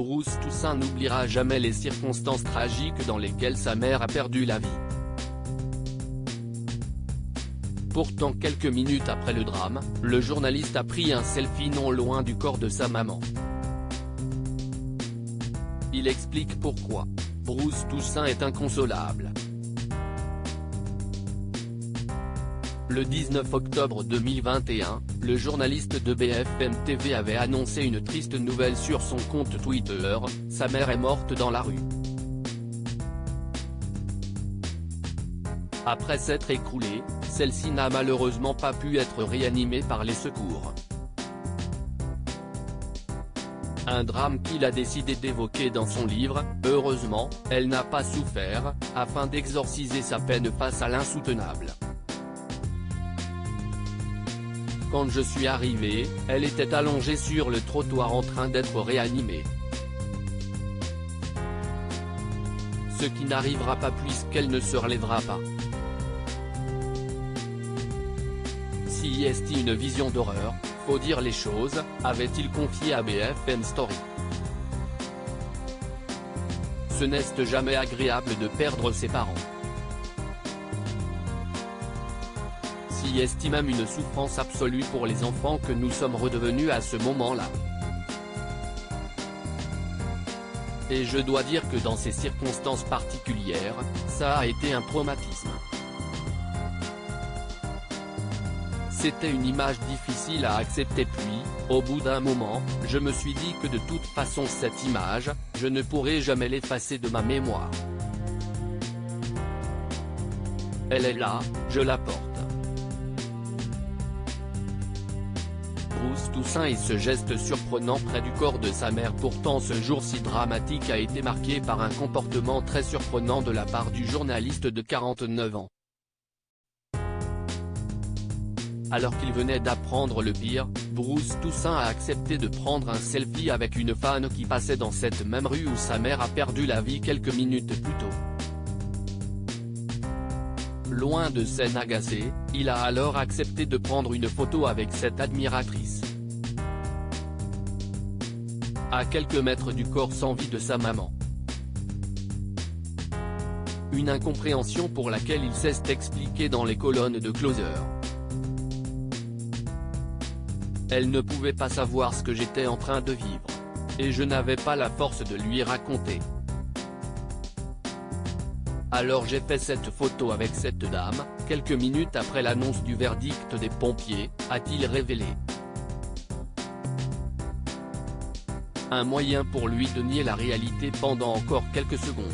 Bruce Toussaint n'oubliera jamais les circonstances tragiques dans lesquelles sa mère a perdu la vie. Pourtant quelques minutes après le drame, le journaliste a pris un selfie non loin du corps de sa maman. Il explique pourquoi. Bruce Toussaint est inconsolable. Le 19 octobre 2021, le journaliste de BFM TV avait annoncé une triste nouvelle sur son compte Twitter, sa mère est morte dans la rue. Après s'être écroulée, celle-ci n'a malheureusement pas pu être réanimée par les secours. Un drame qu'il a décidé d'évoquer dans son livre « Heureusement, elle n'a pas souffert », afin d'exorciser sa peine face à l'insoutenable. Quand je suis arrivé, elle était allongée sur le trottoir en train d'être réanimée. Ce qui n'arrivera pas puisqu'elle ne se relèvera pas. Si est une vision d'horreur, faut dire les choses, avait-il confié à BFM Story. Ce n'est jamais agréable de perdre ses parents. Si est même une souffrance absolue pour les enfants que nous sommes redevenus à ce moment-là. Et je dois dire que dans ces circonstances particulières, ça a été un traumatisme. C'était une image difficile à accepter puis, au bout d'un moment, je me suis dit que de toute façon cette image, je ne pourrai jamais l'effacer de ma mémoire. Elle est là, je la porte. Bruce Toussaint et ce geste surprenant près du corps de sa mère pourtant ce jour si dramatique a été marqué par un comportement très surprenant de la part du journaliste de 49 ans. Alors qu'il venait d'apprendre le pire, Bruce Toussaint a accepté de prendre un selfie avec une fan qui passait dans cette même rue où sa mère a perdu la vie quelques minutes plus tôt. Loin de scène agacée, il a alors accepté de prendre une photo avec cette admiratrice. À quelques mètres du corps sans vie de sa maman. Une incompréhension pour laquelle il s'est expliqué dans les colonnes de Closer. Elle ne pouvait pas savoir ce que j'étais en train de vivre. Et je n'avais pas la force de lui raconter. Alors j'ai fait cette photo avec cette dame, quelques minutes après l'annonce du verdict des pompiers, a-t-il révélé. Un moyen pour lui de nier la réalité pendant encore quelques secondes.